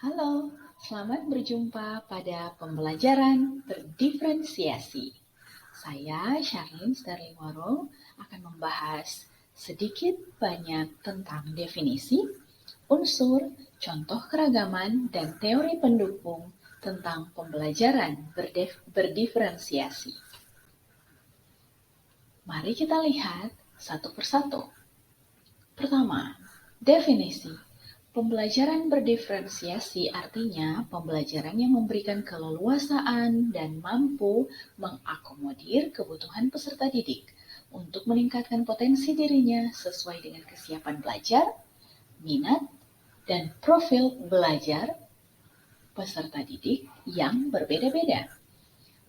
Halo, selamat berjumpa pada pembelajaran berdiferensiasi. Saya, Charlene Sterling-Waro, akan membahas sedikit banyak tentang definisi, unsur, contoh keragaman, dan teori pendukung tentang pembelajaran berdiferensiasi. Mari kita lihat satu persatu. Pertama, definisi. Pembelajaran berdiferensiasi artinya pembelajaran yang memberikan keleluasaan dan mampu mengakomodir kebutuhan peserta didik untuk meningkatkan potensi dirinya sesuai dengan kesiapan belajar, minat, dan profil belajar peserta didik yang berbeda-beda.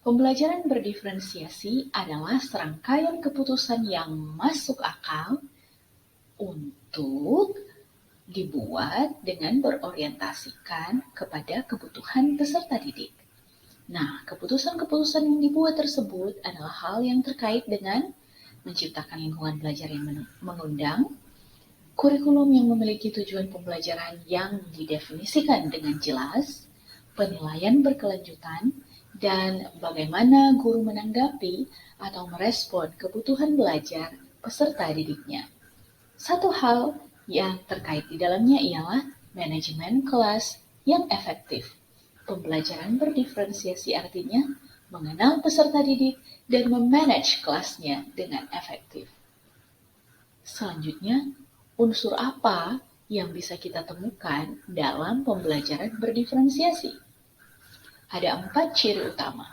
Pembelajaran berdiferensiasi adalah serangkaian keputusan yang masuk akal untuk dibuat dengan berorientasikan kepada kebutuhan peserta didik. Nah, keputusan-keputusan yang dibuat tersebut adalah hal yang terkait dengan menciptakan lingkungan belajar yang mengundang, kurikulum yang memiliki tujuan pembelajaran yang didefinisikan dengan jelas, penilaian berkelanjutan, dan bagaimana guru menanggapi atau merespon kebutuhan belajar peserta didiknya. Satu hal yang terkait di dalamnya ialah manajemen kelas yang efektif. Pembelajaran berdiferensiasi artinya mengenal peserta didik dan memanage kelasnya dengan efektif. Selanjutnya, unsur apa yang bisa kita temukan dalam pembelajaran berdiferensiasi? Ada 4 ciri utama.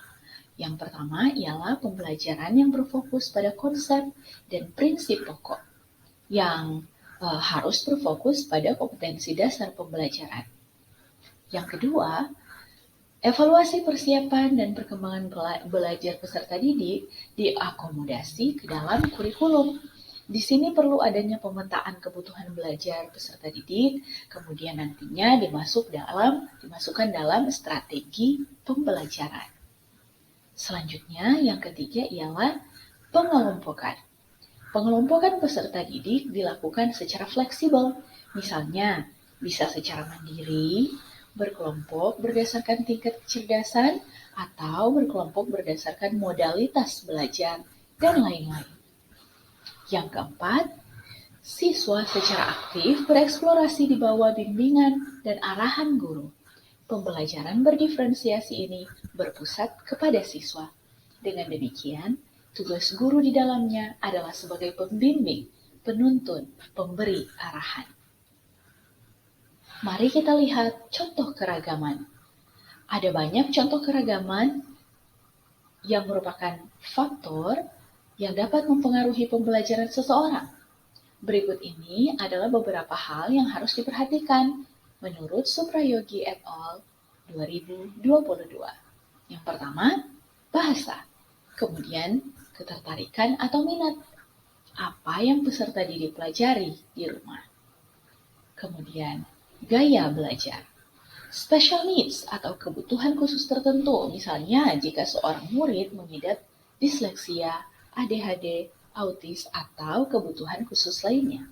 Yang pertama ialah pembelajaran yang berfokus pada konsep dan prinsip pokok yang harus berfokus pada kompetensi dasar pembelajaran. Yang kedua, evaluasi persiapan dan perkembangan belajar peserta didik diakomodasi ke dalam kurikulum. Di sini perlu adanya pemetaan kebutuhan belajar peserta didik, kemudian nantinya dimasukkan dalam strategi pembelajaran. Selanjutnya, yang ketiga ialah pengelompokan. Pengelompokan peserta didik dilakukan secara fleksibel, misalnya bisa secara mandiri, berkelompok berdasarkan tingkat kecerdasan, atau berkelompok berdasarkan modalitas belajar, dan lain-lain. Yang keempat, siswa secara aktif bereksplorasi di bawah bimbingan dan arahan guru. Pembelajaran berdiferensiasi ini berpusat kepada siswa. Dengan demikian, tugas guru di dalamnya adalah sebagai pembimbing, penuntun, pemberi arahan. Mari kita lihat contoh keragaman. Ada banyak contoh keragaman yang merupakan faktor yang dapat mempengaruhi pembelajaran seseorang. Berikut ini adalah beberapa hal yang harus diperhatikan menurut Suprayogi et al. 2022. Yang pertama, bahasa. Kemudian, ketertarikan atau minat. Apa yang peserta didik pelajari di rumah. Kemudian, gaya belajar. Special needs atau kebutuhan khusus tertentu, misalnya jika seorang murid mengidap disleksia, ADHD, autis, atau kebutuhan khusus lainnya.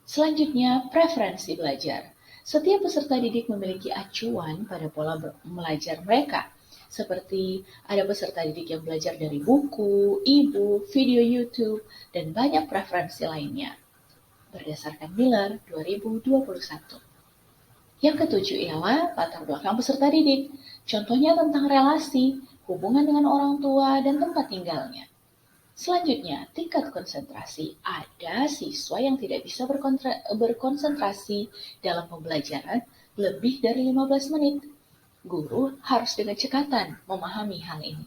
Selanjutnya, preferensi belajar. Setiap peserta didik memiliki acuan pada pola belajar mereka, seperti ada peserta didik yang belajar dari buku, e-book, video YouTube, dan banyak preferensi lainnya. Berdasarkan Miller 2021. Yang ketujuh ialah latar belakang peserta didik. Contohnya tentang relasi, hubungan dengan orang tua, dan tempat tinggalnya. Selanjutnya, tingkat konsentrasi. Ada siswa yang tidak bisa berkonsentrasi dalam pembelajaran lebih dari 15 menit. Guru harus dengan cekatan memahami hal ini.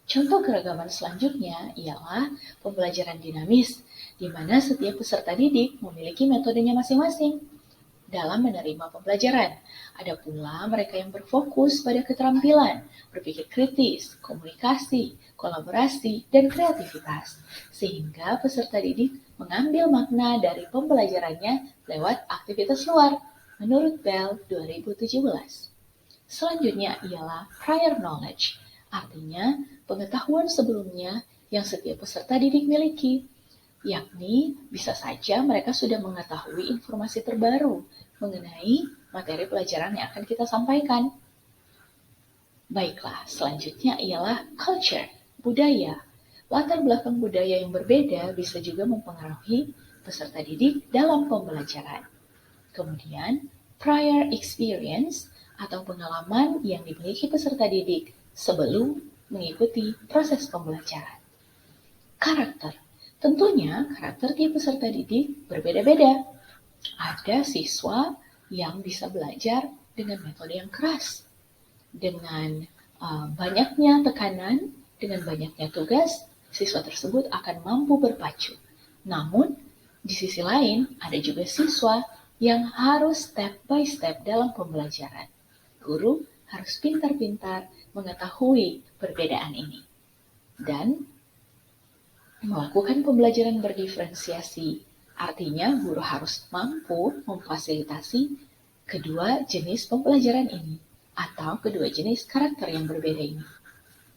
Contoh keragaman selanjutnya ialah pembelajaran dinamis, di mana setiap peserta didik memiliki metodenya masing-masing dalam menerima pembelajaran. Ada pula mereka yang berfokus pada keterampilan, berpikir kritis, komunikasi, kolaborasi, dan kreativitas, sehingga peserta didik mengambil makna dari pembelajarannya lewat aktivitas luar, menurut Bell 2017. Selanjutnya ialah prior knowledge, artinya pengetahuan sebelumnya yang setiap peserta didik miliki, yakni bisa saja mereka sudah mengetahui informasi terbaru mengenai materi pelajaran yang akan kita sampaikan. Baiklah, selanjutnya ialah culture, budaya. Latar belakang budaya yang berbeda bisa juga mempengaruhi peserta didik dalam pembelajaran. Kemudian, prior experience atau pengalaman yang dimiliki peserta didik sebelum mengikuti proses pembelajaran. Karakter. Tentunya karakter tiap peserta didik berbeda-beda. Ada siswa yang bisa belajar dengan metode yang keras, dengan banyaknya tekanan, dengan banyaknya tugas, siswa tersebut akan mampu berpacu. Namun, di sisi lain, ada juga siswa yang harus step by step dalam pembelajaran. Guru harus pintar-pintar mengetahui perbedaan ini dan melakukan pembelajaran berdiferensiasi. Artinya, guru harus mampu memfasilitasi kedua jenis pembelajaran ini atau kedua jenis karakter yang berbeda ini.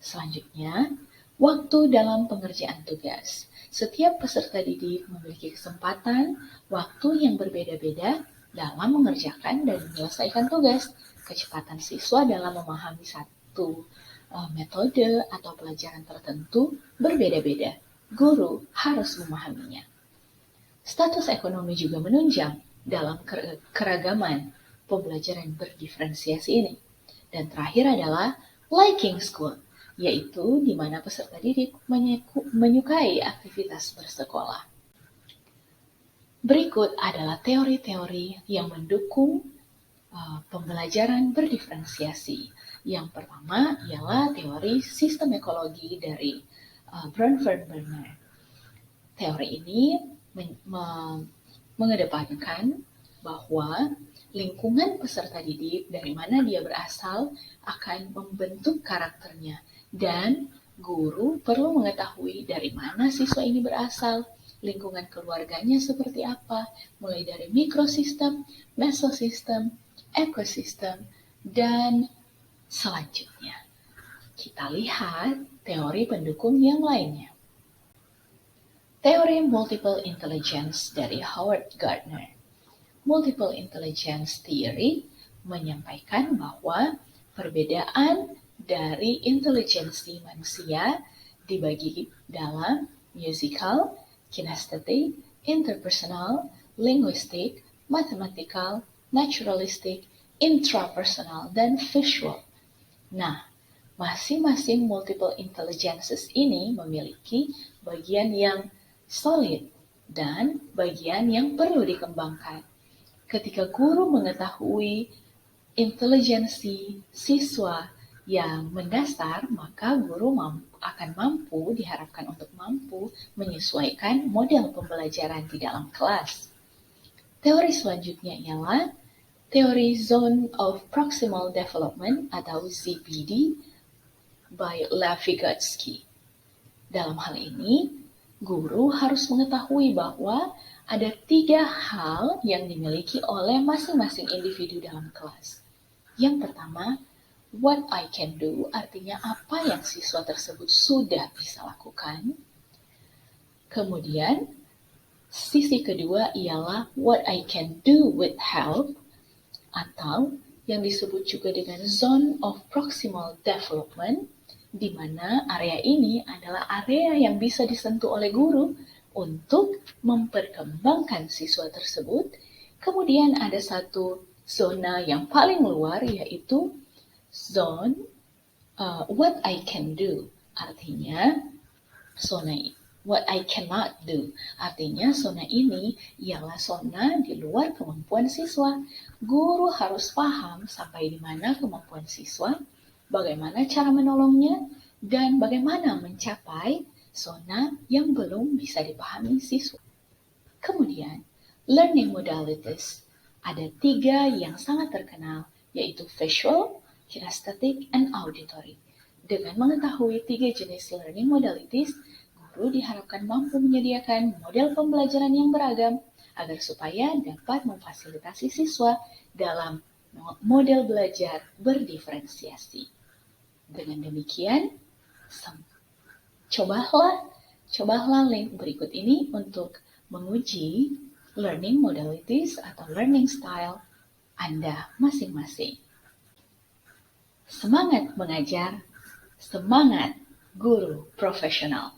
Selanjutnya, waktu dalam pengerjaan tugas. Setiap peserta didik memiliki kesempatan, waktu yang berbeda-beda dalam mengerjakan dan menyelesaikan tugas. Kecepatan siswa dalam memahami satu metode atau pelajaran tertentu berbeda-beda. Guru harus memahaminya. Status ekonomi juga menunjang dalam keragaman pembelajaran berdiferensiasi ini. Dan terakhir adalah liking school, yaitu di mana peserta didik menyukai aktivitas bersekolah. Berikut adalah teori-teori yang mendukung pembelajaran berdiferensiasi. Yang pertama ialah teori sistem ekologi dari Brunford Berner. Teori ini mengedepankan bahwa lingkungan peserta didik dari mana dia berasal akan membentuk karakternya dan guru perlu mengetahui dari mana siswa ini berasal, lingkungan keluarganya seperti apa, mulai dari mikrosistem, mesosistem, ekosistem, dan selanjutnya. Kita lihat teori pendukung yang lainnya. Teori Multiple Intelligence dari Howard Gardner. Multiple Intelligence Theory menyampaikan bahwa perbedaan dari intelijensi manusia dibagi dalam musical, kinesthetic, interpersonal, linguistic, mathematical, naturalistic, intrapersonal, dan visual. Nah, masing-masing multiple intelligences ini memiliki bagian yang solid dan bagian yang perlu dikembangkan. Ketika guru mengetahui intelijensi siswa yang mendasar, maka guru diharapkan untuk mampu menyesuaikan model pembelajaran di dalam kelas. Teori selanjutnya ialah teori Zone of Proximal Development atau ZPD by Lev Vygotsky. Dalam hal ini, guru harus mengetahui bahwa ada 3 hal yang dimiliki oleh masing-masing individu dalam kelas. Yang pertama, what I can do, artinya apa yang siswa tersebut sudah bisa lakukan. Kemudian, sisi kedua ialah what I can do with help, atau yang disebut juga dengan Zone of Proximal Development, di mana area ini adalah area yang bisa disentuh oleh guru untuk memperkembangkan siswa tersebut. Kemudian ada satu zona yang paling luar, yaitu zone what I can do, artinya zona what I cannot do, artinya zona ini ialah zona di luar kemampuan siswa. Guru harus paham sampai di mana kemampuan siswa, bagaimana cara menolongnya, dan bagaimana mencapai zona yang belum bisa dipahami siswa. Kemudian, learning modalities. Ada 3 yang sangat terkenal, yaitu visual, kinesthetic, and auditory. Dengan mengetahui 3 jenis learning modalities, guru diharapkan mampu menyediakan model pembelajaran yang beragam agar supaya dapat memfasilitasi siswa dalam model belajar berdiferensiasi. Dengan demikian, cobalah link berikut ini untuk menguji learning modalities atau learning style Anda masing-masing. Semangat mengajar, semangat guru profesional.